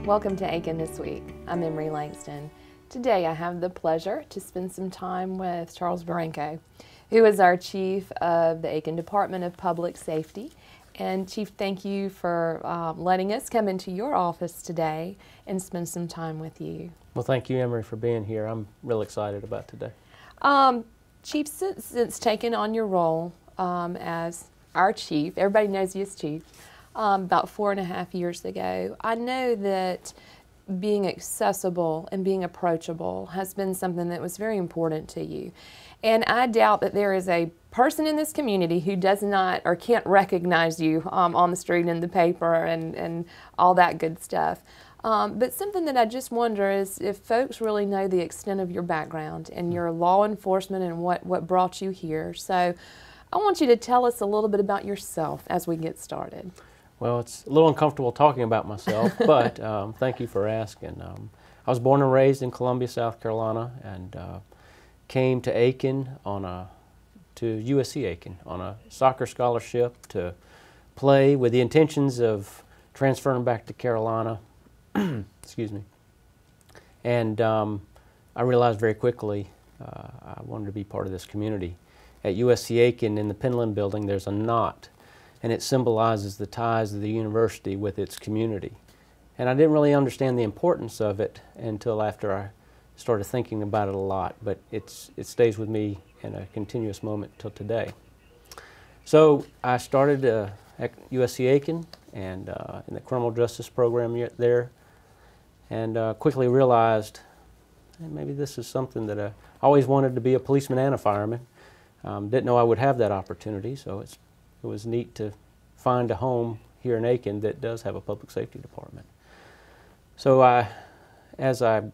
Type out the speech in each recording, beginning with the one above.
Welcome to Aiken This Week. I'm Emery Langston. Today I have the pleasure to spend some time with Charles Barranco, who is our Chief of the Aiken Department of Public Safety. And Chief, thank you for letting us come into your office today and spend some time with you. Well, thank you, Emery, for being here. I'm real excited about today. Chief, since taking on your role as our Chief, everybody knows you as Chief, about 4.5 years ago, I know that being accessible and being approachable has been something that was very important to you. And I doubt that there is a person in this community who does not or can't recognize you on the street, in the paper, and all that good stuff. But something that I just wonder is if folks really know the extent of your background and your law enforcement and what brought you here. So I want you to tell us a little bit about yourself as we get started. Well, it's a little uncomfortable talking about myself, but thank you for asking. I was born and raised in Columbia, South Carolina, and came to Aiken to USC Aiken on a soccer scholarship to play with the intentions of transferring back to Carolina. Excuse me. And I realized very quickly I wanted to be part of this community. At USC Aiken in the Penland building, there's a knot, and it symbolizes the ties of the university with its community. And I didn't really understand the importance of it until after I started thinking about it a lot, but it stays with me in a continuous moment till today. So I started at USC Aiken and in the criminal justice program there, and quickly realized maybe this is something that I always wanted to be a policeman and a fireman. Didn't know I would have that opportunity, so it was neat to find a home here in Aiken that does have a public safety department. So as I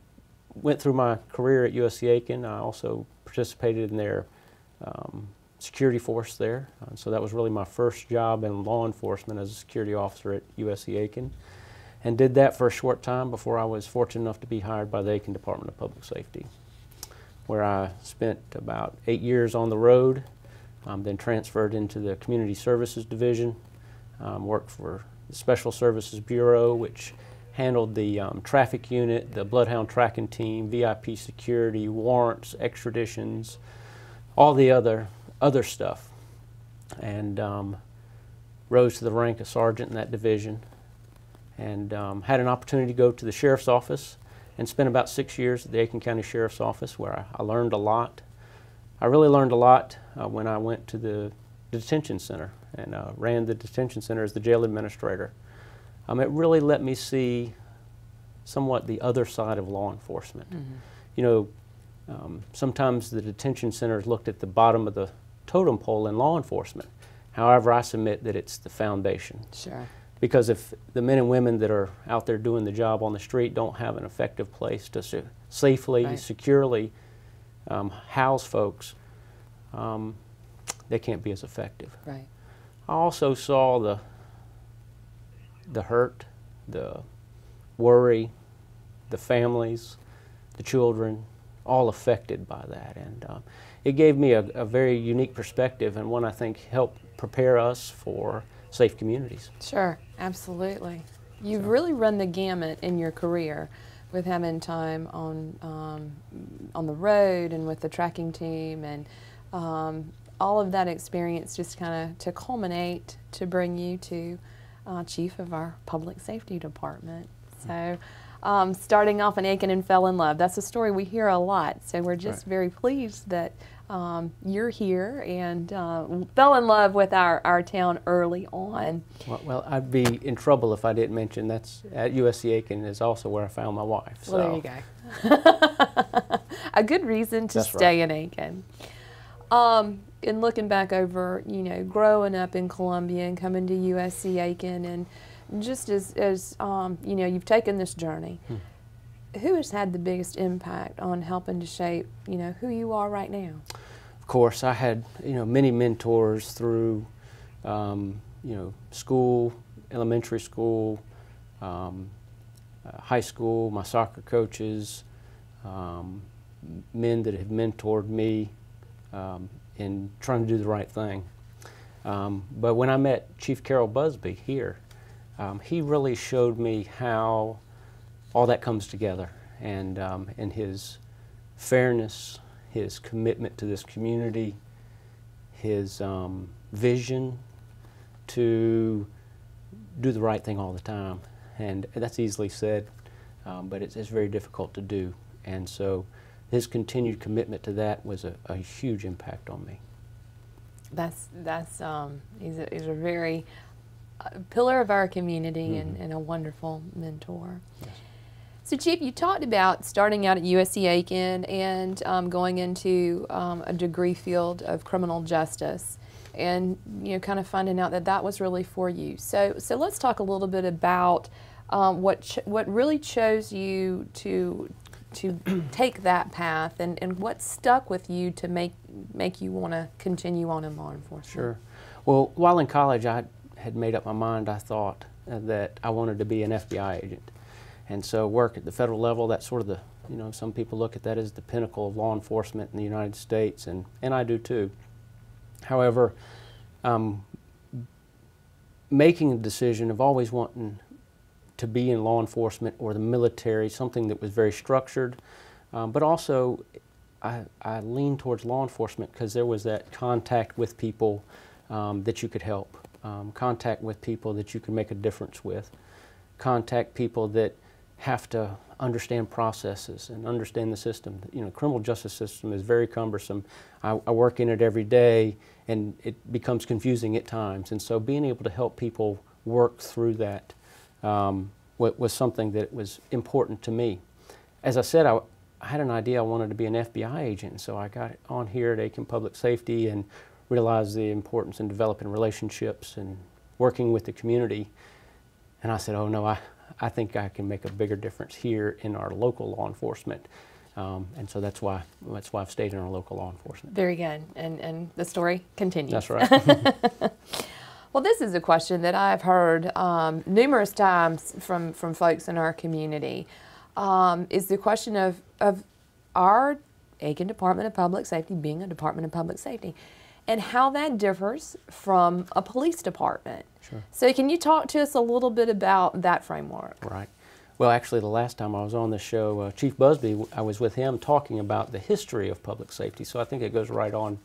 went through my career at USC Aiken, I also participated in their security force there. So that was really my first job in law enforcement as a security officer at USC Aiken, and did that for a short time before I was fortunate enough to be hired by the Aiken Department of Public Safety, where I spent about 8 years on the road, then transferred into the Community Services Division, worked for the Special Services Bureau, which handled the traffic unit, the Bloodhound tracking team, VIP security, warrants, extraditions, all the other stuff, and rose to the rank of sergeant in that division, and had an opportunity to go to the sheriff's office and spent about 6 years at the Aiken County Sheriff's Office, where I learned a lot. I really learned a lot when I went to the detention center and ran the detention center as the jail administrator. It really let me see somewhat the other side of law enforcement. Mm-hmm. You know, sometimes the detention centers looked at the bottom of the totem pole in law enforcement. However, I submit that it's the foundation. Sure. Because if the men and women that are out there doing the job on the street don't have an effective place to safely, right, securely house folks, they can't be as effective. Right. I also saw the hurt, the worry, the families, the children, all affected by that. And it gave me a very unique perspective, and one I think helped prepare us for safe communities. Sure, absolutely. You've really run the gamut in your career with having time on the road and with the tracking team, and all of that experience just kind of to culminate to bring you to Chief of our Public Safety Department. So starting off in Aiken and fell in love. That's a story we hear a lot, so we're just very pleased that you're here and fell in love with our town early on. Well, I'd be in trouble if I didn't mention that's at USC Aiken is also where I found my wife. So. Well, there you go. A good reason to stay in Aiken. And looking back over, you know, growing up in Columbia and coming to USC Aiken, and just as you know, you've taken this journey. Who has had the biggest impact on helping to shape, you know, who you are right now? Of course, I had, you know, many mentors through, you know, school, elementary school, high school, my soccer coaches, men that have mentored me in trying to do the right thing. But when I met Chief Carol Busby here, he really showed me how all that comes together, and his fairness, his commitment to this community, his vision to do the right thing all the time. And that's easily said, but it's very difficult to do. And so his continued commitment to that was a huge impact on me. He's a very pillar of our community, and a wonderful mentor. Yes. So, Chief, you talked about starting out at USC Aiken and going into a degree field of criminal justice, and kind of finding out that that was really for you. So let's talk a little bit about what really chose you to take that path, and what stuck with you to make you want to continue on in law enforcement. Sure. Well, while in college, I had made up my mind. I thought that I wanted to be an FBI agent. And so work at the federal level, that's sort of the, some people look at that as the pinnacle of law enforcement in the United States, and I do too. However, making a decision of always wanting to be in law enforcement or the military, something that was very structured, but also I leaned towards law enforcement because there was that contact with people that you could help, contact with people that you could make a difference with, contact people that have to understand processes and understand the system. Criminal justice system is very cumbersome. I work in it every day, and it becomes confusing at times. And so being able to help people work through that was something that was important to me. As I said, I had an idea I wanted to be an FBI agent, and so I got on here at Aiken Public Safety and realized the importance in developing relationships and working with the community. And I said, oh no, I think I can make a bigger difference here in our local law enforcement, and so that's why I've stayed in our local law enforcement. Very good, and the story continues. That's right. Well, this is a question that I've heard numerous times from folks in our community. Is the question of our Aiken Department of Public Safety being a Department of Public Safety, and how that differs from a police department. Sure. So can you talk to us a little bit about that framework? Right. Well, actually, the last time I was on the show, Chief Busby, I was with him talking about the history of public safety, so I think it goes right on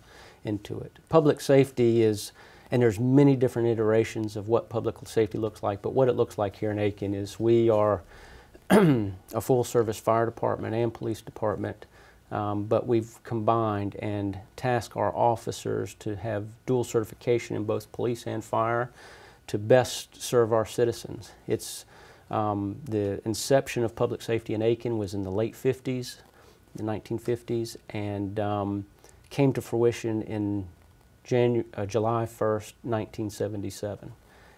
into it. Public safety is, and there's many different iterations of what public safety looks like, but what it looks like here in Aiken is we are a full-service fire department and police department, but we've combined and tasked our officers to have dual certification in both police and fire to best serve our citizens. It's the inception of public safety in Aiken was in the late 50s, the 1950s, and came to fruition in July 1st, 1977.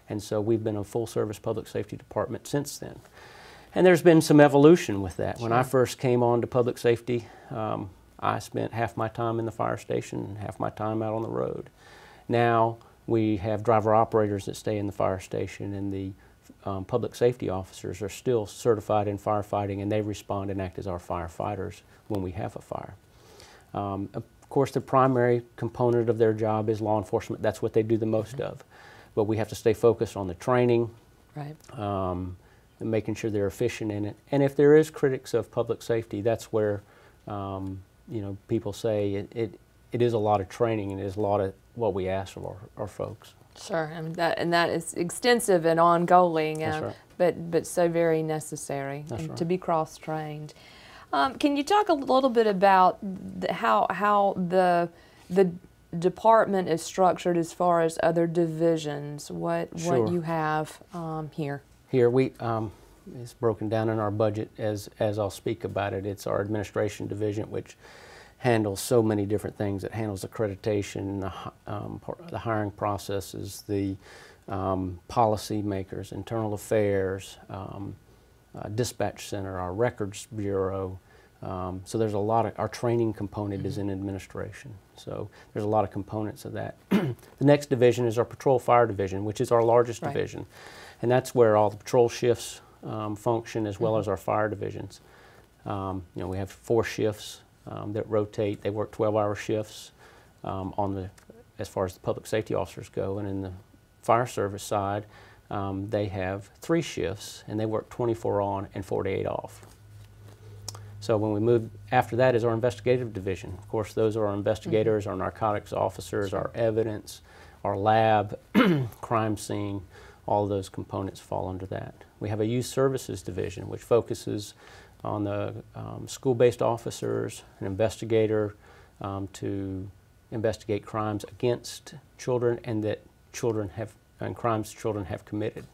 And so we've been a full-service public safety department since then. And there's been some evolution with that. Sure. When I first came on to public safety, I spent half my time in the fire station and half my time out on the road. Now we have driver operators that stay in the fire station, and the public safety officers are still certified in firefighting, and they respond and act as our firefighters when we have a fire. Of course, the primary component of their job is law enforcement. That's what they do the most of. But we have to stay focused on the training, right, and making sure they're efficient in it. And if there is critics of public safety, that's where people say it is a lot of training, and it is a lot of what we ask of our folks. Sure, and that is extensive and ongoing, That's right. but so very necessary. That's right. To be cross-trained. Can you talk a little bit about how the department is structured as far as other divisions? What you have here? Here we it's broken down in our budget as I'll speak about it. It's our administration division, which handles so many different things. It handles accreditation, the hiring processes, the policy makers, internal affairs, dispatch center, our records bureau. So there's a lot of, our training component is in administration. So there's a lot of components of that. The next division is our patrol fire division, which is our largest division. And that's where all the patrol shifts function, as well as our fire divisions. We have 4 shifts that rotate. They work 12-hour shifts as far as the public safety officers go. And in the fire service side, they have 3 shifts, and they work 24 on and 48 off. So when we move, after that is our investigative division. Of course, those are our investigators, our narcotics officers, our evidence, our lab, crime scene, all of those components fall under that. We have a youth services division, which focuses on the school-based officers, an investigator to investigate crimes against children and that crimes children have committed.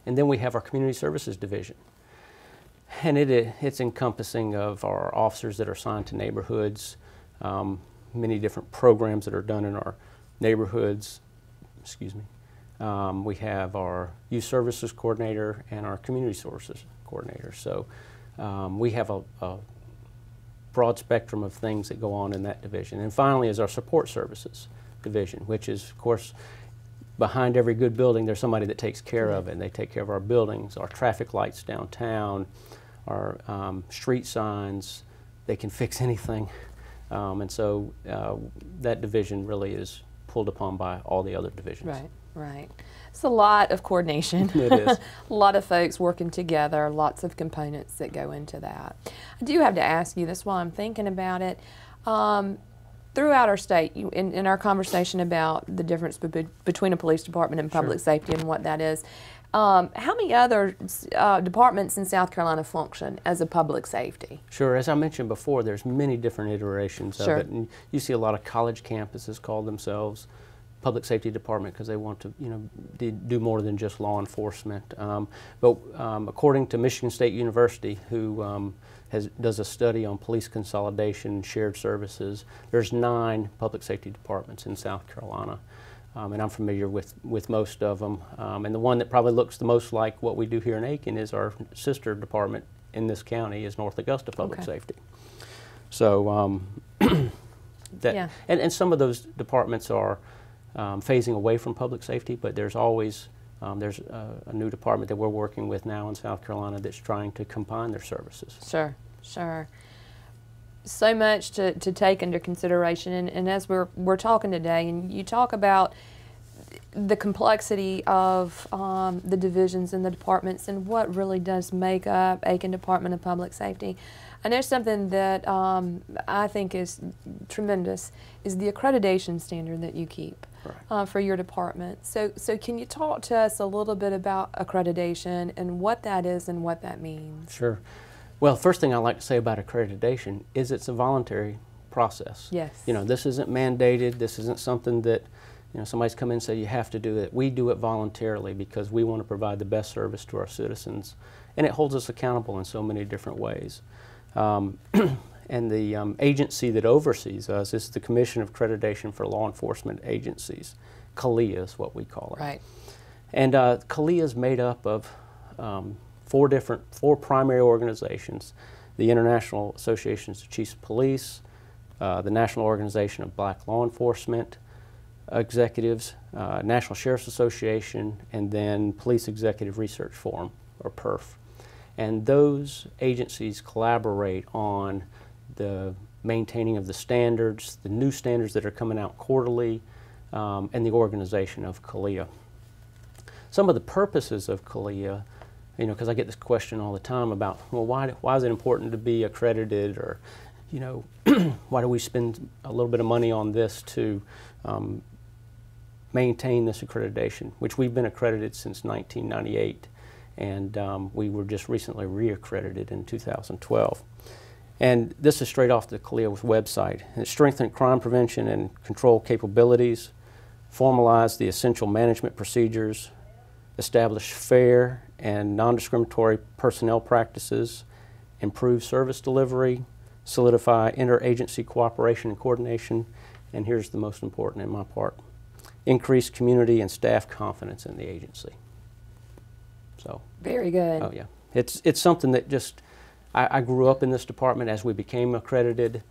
And then we have our community services division. And it's encompassing of our officers that are assigned to neighborhoods, many different programs that are done in our neighborhoods. Excuse me. We have our youth services coordinator and our community services coordinator. So we have a broad spectrum of things that go on in that division. And finally is our support services division, which is, of course, behind every good building there's somebody that takes care of it, and they take care of our buildings, our traffic lights downtown, our street signs. They can fix anything. And so that division really is pulled upon by all the other divisions. Right, right. It's a lot of coordination. It is. A lot of folks working together, lots of components that go into that. I do have to ask you this while I'm thinking about it. Throughout our state, in our conversation about the difference between a police department and public safety and what that is, how many other departments in South Carolina function as a public safety? Sure. As I mentioned before, there's many different iterations of it. And you see a lot of college campuses call themselves public safety department because they want to, do more than just law enforcement. But according to Michigan State University, who does a study on police consolidation and shared services, there's 9 public safety departments in South Carolina. And I'm familiar with most of them. And the one that probably looks the most like what we do here in Aiken is our sister department in this county is North Augusta Public Safety. So and some of those departments are phasing away from public safety, but there's always there's a new department that we're working with now in South Carolina that's trying to combine their services. Sure, sure. So much to take into consideration, and as we're talking today, and you talk about the complexity of the divisions and the departments and what really does make up Aiken Department of Public Safety. I know something that I think is tremendous is the accreditation standard that you keep for your department. So can you talk to us a little bit about accreditation and what that is and what that means? Sure. Well, first thing I like to say about accreditation is it's a voluntary process. Yes. This isn't mandated. This isn't something that somebody's come in and say you have to do it. We do it voluntarily because we want to provide the best service to our citizens, and it holds us accountable in so many different ways. And the agency that oversees us is the Commission of Accreditation for Law Enforcement Agencies. CALEA is what we call it. Right. And CALEA is made up of 4 primary organizations: the International Associations of Chiefs of Police, the National Organization of Black Law Enforcement Executives, National Sheriff's Association, and then Police Executive Research Forum, or PERF. And those agencies collaborate on the maintaining of the standards, the new standards that are coming out quarterly, and the organization of CALEA. Some of the purposes of CALEA, because I get this question all the time about, well, why is it important to be accredited, or, why do we spend a little bit of money on this to maintain this accreditation, which we've been accredited since 1998, and we were just recently re-accredited in 2012. And this is straight off the CALEA website. It strengthened crime prevention and control capabilities, formalized the essential management procedures, established fair and non-discriminatory personnel practices, improve service delivery, solidify interagency cooperation and coordination, and here's the most important in my part: increase community and staff confidence in the agency. So very good. Oh yeah, it's something that just I grew up in this department as we became accredited.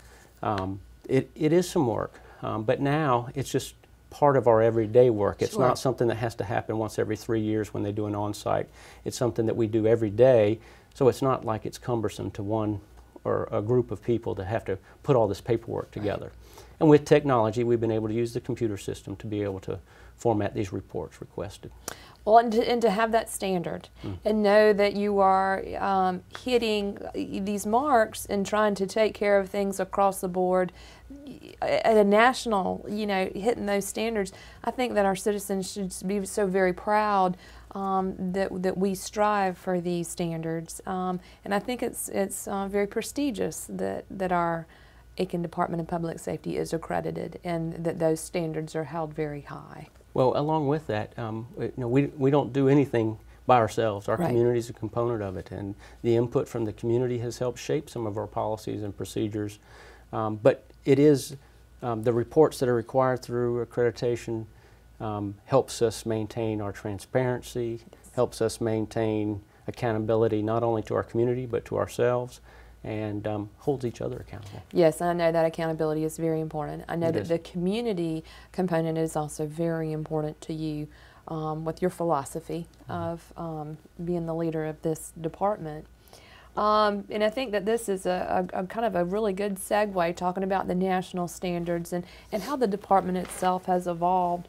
It is some work, but now it's just part of our everyday work. It's not something that has to happen once every 3 years when they do an on-site. It's something that we do every day, so it's not like it's cumbersome to one or a group of people to have to put all this paperwork together. And with technology, we've been able to use the computer system to be able to format these reports requested. Well, and to have that standard and know that you are hitting these marks and trying to take care of things across the board at a national, hitting those standards. I think that our citizens should be so very proud that we strive for these standards. And I think it's very prestigious that our Aiken Department of Public Safety is accredited and that those standards are held very high. Well, along with that, we don't do anything by ourselves. Our Right. community is a component of it, and the input from the community has helped shape some of our policies and procedures. But it is the reports that are required through accreditation helps us maintain our transparency, helps us maintain accountability not only to our community but to ourselves, and holds each other accountable. Yes, I know that accountability is very important. I know It that is. the community component is also very important to you with your philosophy of being the leader of this department. And I think that this is a kind of a really good segue talking about the national standards and how the department itself has evolved.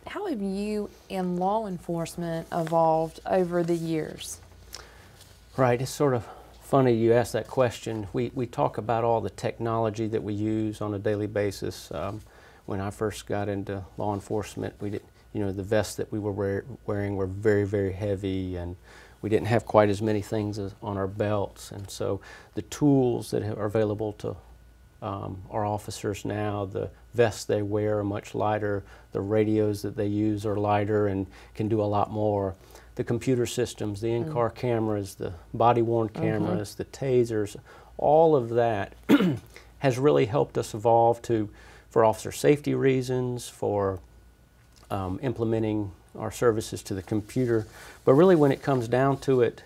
How have you and law enforcement evolved over the years? Right, it's sort of funny you ask that question. We talk about all the technology that we use on a daily basis. When I first got into law enforcement, we did, the vests that we were wearing were very, very heavy, and we didn't have quite as many things on our belts. And so the tools that are available to our officers now, the vests they wear are much lighter, the radios that they use are lighter and can do a lot more. The computer systems, the in-car cameras, the body-worn cameras, the tasers, all of that has really helped us evolve for officer safety reasons, for implementing our services to the computer. But really when it comes down to it,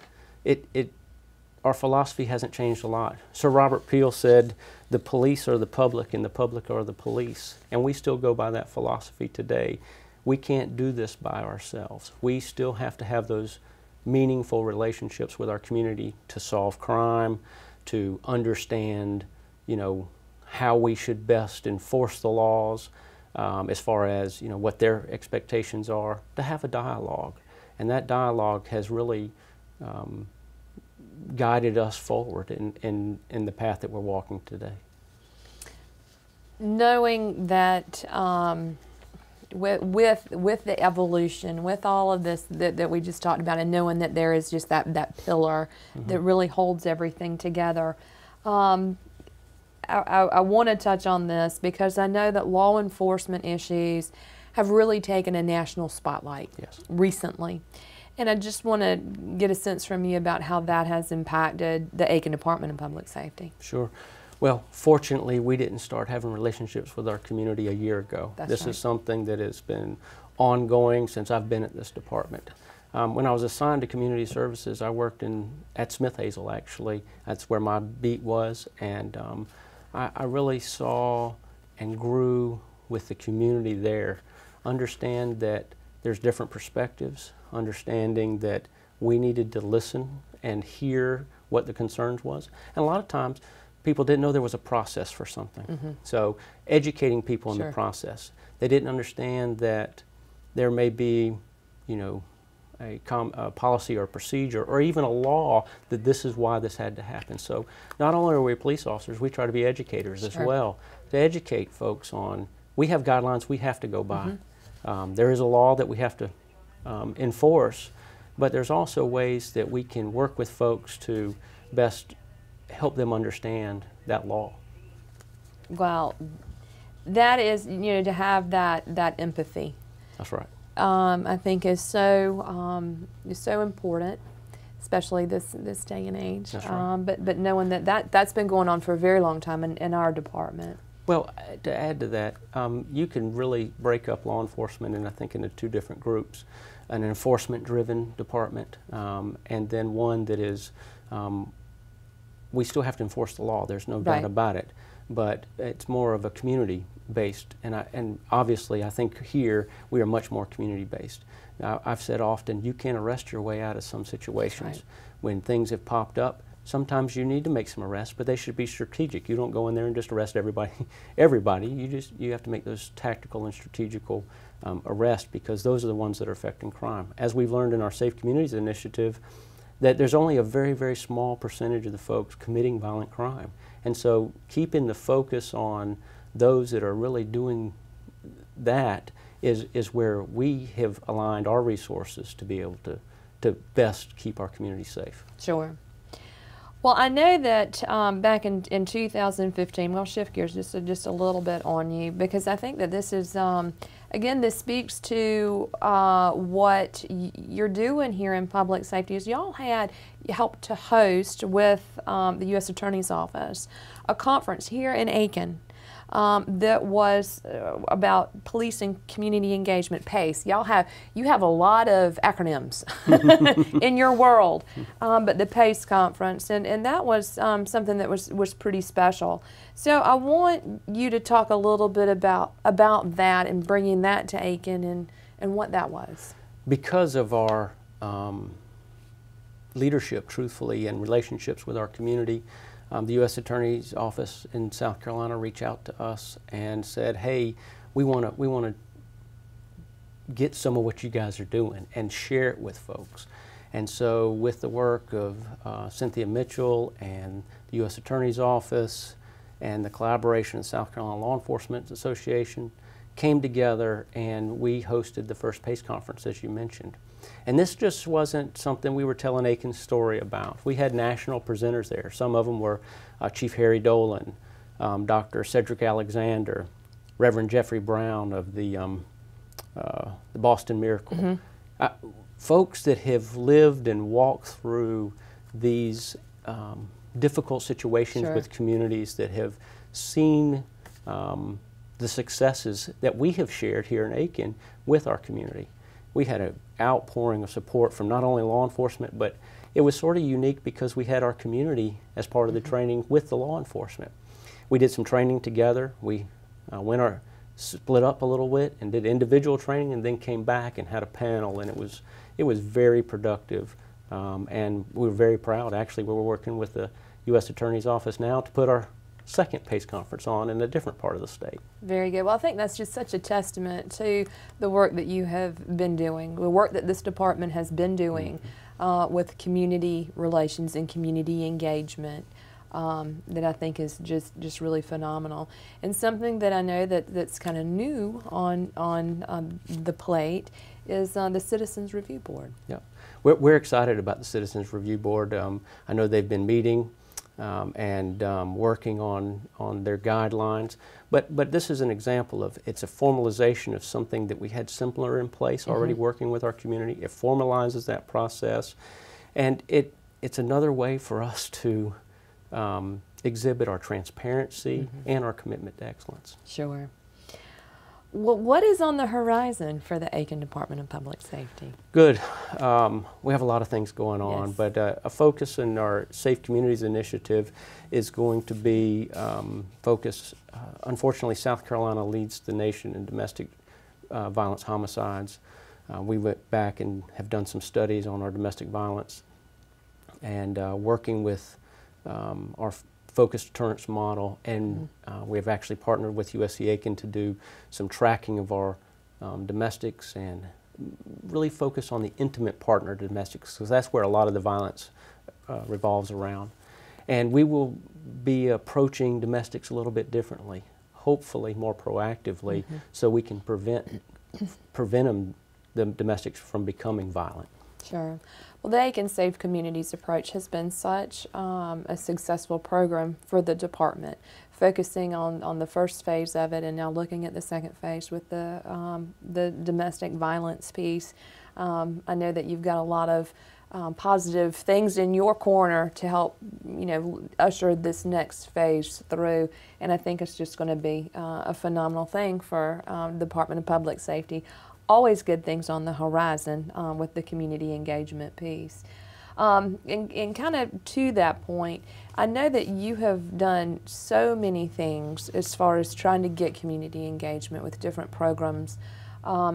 our philosophy hasn't changed a lot. Sir Robert Peel said, the police are the public and the public are the police. And we still go by that philosophy today. We can't do this by ourselves. We still have to have those meaningful relationships with our community to solve crime, to understand, how we should best enforce the laws, as far as, what their expectations are, to have a dialogue. And that dialogue has really guided us forward in the path that we're walking today. Knowing that with the evolution, with all of this that we just talked about, and knowing that there is just that pillar that really holds everything together, I want to touch on this because I know that law enforcement issues have really taken a national spotlight recently. And I just want to get a sense from you about how that has impacted the Aiken Department of Public Safety. Sure. Well, fortunately, we didn't start having relationships with our community a year ago. This is something that has been ongoing since I've been at this department. When I was assigned to community services, I worked at Smith Hazel, actually. That's where my beat was, and I really saw and grew with the community there. Understand that there's different perspectives, understanding that we needed to listen and hear what the concerns was. And a lot of times, people didn't know there was a process for something. So educating people in the process. They didn't understand that there may be, a policy or procedure or even a law that this is why this had to happen. So not only are we police officers, we try to be educators as well, to educate folks on, we have guidelines we have to go by. There is a law that we have to enforce, but there's also ways that we can work with folks to best help them understand that law. Well, that is, to have that empathy. That's right. I think is so important, especially this day and age. That's right. But knowing that's been going on for a very long time in our department. Well, to add to that, you can really break up law enforcement into two different groups: an enforcement-driven department, and then one that is. We still have to enforce the law. There's no doubt about it, but it's more of a community-based, and obviously I think here we are much more community-based. Now, I've said often, you can't arrest your way out of some situations. When things have popped up, sometimes you need to make some arrests, but they should be strategic. You don't go in there and just arrest everybody. You have to make those tactical and strategical arrests, because those are the ones that are affecting crime. As we've learned in our Safe Communities Initiative, that there's only a very, very small percentage of the folks committing violent crime. And so keeping the focus on those that are really doing that is where we have aligned our resources to be able to best keep our community safe. Sure. Well, I know that back in 2015, we'll shift gears just a little bit on you, because I think that this is, again, this speaks to what you're doing here in public safety. Is y'all had helped to host with the U.S. Attorney's Office a conference here in Aiken that was about police and community engagement, PACE. You have a lot of acronyms in your world, but the PACE conference, and that was something that was pretty special. So I want you to talk a little bit about that and bringing that to Aiken and what that was. Because of our leadership, truthfully, and relationships with our community, the U.S. Attorney's Office in South Carolina reached out to us and said, "Hey, we want to get some of what you guys are doing and share it with folks." And so, with the work of Cynthia Mitchell and the U.S. Attorney's Office and the collaboration of the South Carolina Law Enforcement Association, came together and we hosted the first PACE conference, as you mentioned. And this just wasn't something we were telling Aiken's story about. We had national presenters there. Some of them were Chief Harry Dolan, Dr. Cedric Alexander, Reverend Jeffrey Brown of the Boston Miracle. Mm-hmm. Folks that have lived and walked through these difficult situations Sure. with communities, that have seen the successes that we have shared here in Aiken with our community. We had an outpouring of support from not only law enforcement, but it was sort of unique because we had our community as part of the training with the law enforcement. We did some training together. We split up a little bit and did individual training, and then came back and had a panel, and it was very productive. And we were very proud. Actually, we were working with the U.S. Attorney's Office now to put our second PACE conference on in a different part of the state. Very good. Well, I think that's just such a testament to the work that you have been doing, the work that this department has been doing with community relations and community engagement, that I think is just really phenomenal. And something that I know that's kind of new on the plate is the Citizens Review Board. Yeah, we're excited about the Citizens Review Board. I know they've been meeting and working on their guidelines. But this is an example of, it's a formalization of something that we had simpler in place already working with our community. It formalizes that process, and it's another way for us to exhibit our transparency and our commitment to excellence. Sure. Well, what is on the horizon for the Aiken Department of Public Safety? Good. We have a lot of things going on, Yes. but a focus in our Safe Communities Initiative is going to be focused. Unfortunately, South Carolina leads the nation in domestic violence homicides. We went back and have done some studies on our domestic violence, and working with our focused deterrence model, and we have actually partnered with USC Aiken to do some tracking of our domestics, and really focus on the intimate partner domestics, because that's where a lot of the violence revolves around. And we will be approaching domestics a little bit differently, hopefully more proactively, so we can prevent the domestics from becoming violent. Sure. Well, the Aiken Safe Communities approach has been such a successful program for the department, focusing on the first phase of it, and now looking at the second phase with the domestic violence piece. I know that you've got a lot of positive things in your corner to help, usher this next phase through, and I think it's just going to be a phenomenal thing for the Department of Public Safety. Always good things on the horizon with the community engagement piece. And kind of to that point, I know that you have done so many things as far as trying to get community engagement with different programs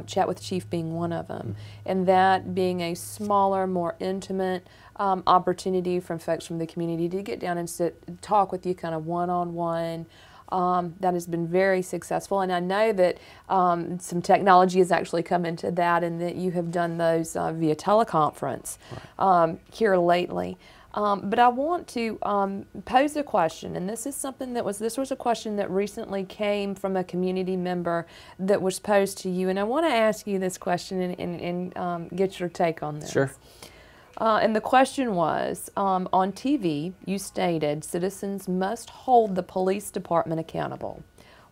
Chat with Chief being one of them, and that being a smaller, more intimate opportunity from folks from the community to get down and talk with you kind of one-on-one. That has been very successful, and I know that some technology has actually come into that, and that you have done those via teleconference here lately. But I want to pose a question, and this is something this was a question that recently came from a community member that was posed to you, and I want to ask you this question and get your take on this. Sure. And the question was, on TV, you stated citizens must hold the police department accountable.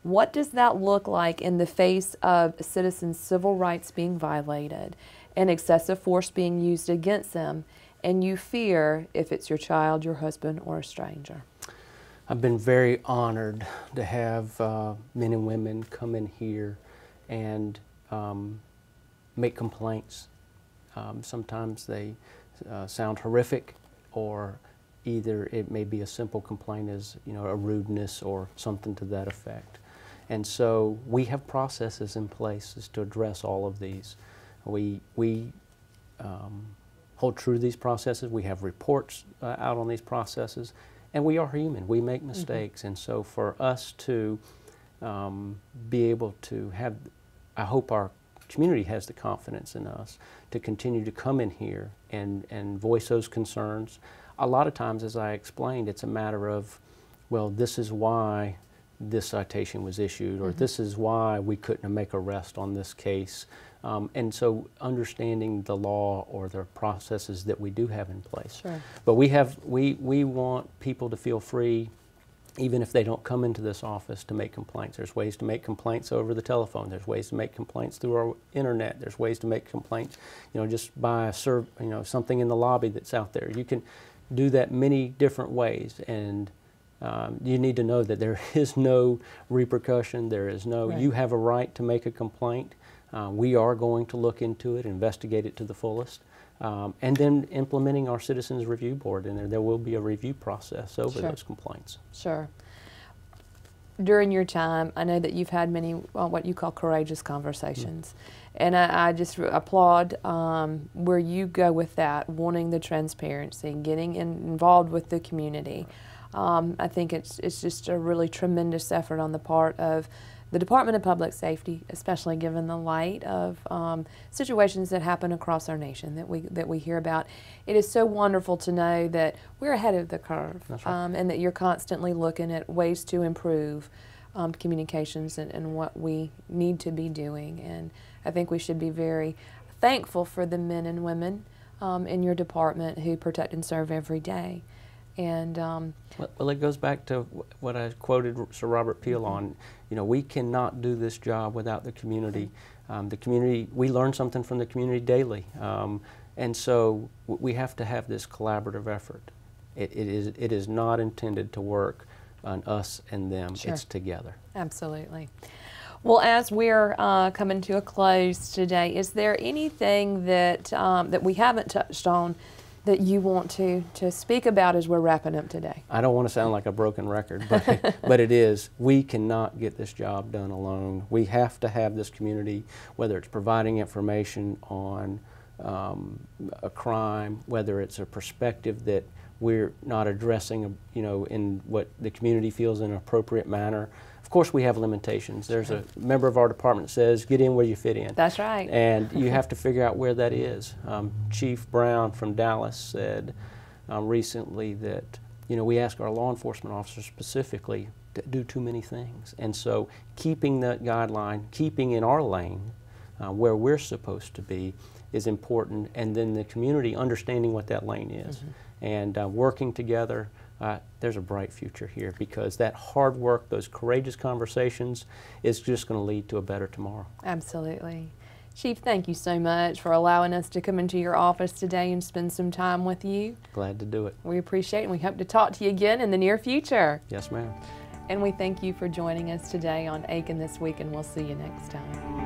What does that look like in the face of citizens' civil rights being violated and excessive force being used against them, and you fear if it's your child, your husband, or a stranger? I've been very honored to have men and women come in here and make complaints. Sometimes they sound horrific, or either it may be a simple complaint as, a rudeness or something to that effect. And so we have processes in place to address all of these. We hold true to these processes. We have reports out on these processes, and we are human. We make mistakes, and so for us to be able to have, I hope our community has the confidence in us to continue to come in here and voice those concerns. A lot of times, as I explained, it's a matter of, well, this is why this citation was issued, or this is why we couldn't make arrest on this case. And so understanding the law or the processes that we do have in place. Sure. But we want people to feel free, even if they don't come into this office, to make complaints. There's ways to make complaints over the telephone. There's ways to make complaints through our internet. There's ways to make complaints, just by something in the lobby that's out there. You can do that many different ways, and you need to know that there is no repercussion. There is no, Right. You have a right to make a complaint. We are going to look into it, investigate it to the fullest, and then implementing our Citizens Review Board, and there will be a review process over Sure. those complaints. Sure. During your time, I know that you've had many what you call courageous conversations, and I just applaud where you go with that, wanting the transparency, getting involved with the community. I think it's just a really tremendous effort on the part of the Department of Public Safety, especially given the light of situations that happen across our nation that we hear about. It is so wonderful to know that we're ahead of the curve. That's right. And that you're constantly looking at ways to improve communications and what we need to be doing. And I think we should be very thankful for the men and women in your department who protect and serve every day. And well, it goes back to what I quoted Sir Robert Peel on. We cannot do this job without the community. The community, we learn something from the community daily, and so we have to have this collaborative effort. It is not intended to work on us and them. Sure. It's together. Absolutely. Well, as we're coming to a close today, is there anything that that we haven't touched on that you want to speak about as we're wrapping up today? I don't want to sound like a broken record, but it is. We cannot get this job done alone. We have to have this community, whether it's providing information on a crime, whether it's a perspective that we're not addressing, in what the community feels in an appropriate manner. Of course, we have limitations. There's a member of our department that says, get in where you fit in. That's right. And you have to figure out where that is. Chief Brown from Dallas said recently that, we ask our law enforcement officers specifically to do too many things. And so keeping that guideline, keeping in our lane where we're supposed to be is important, and then the community understanding what that lane is. And working together, there's a bright future here, because that hard work, those courageous conversations, is just going to lead to a better tomorrow. Absolutely. Chief, thank you so much for allowing us to come into your office today and spend some time with you. Glad to do it. We appreciate it, and we hope to talk to you again in the near future. Yes, ma'am. And we thank you for joining us today on Aiken This Week, and we'll see you next time.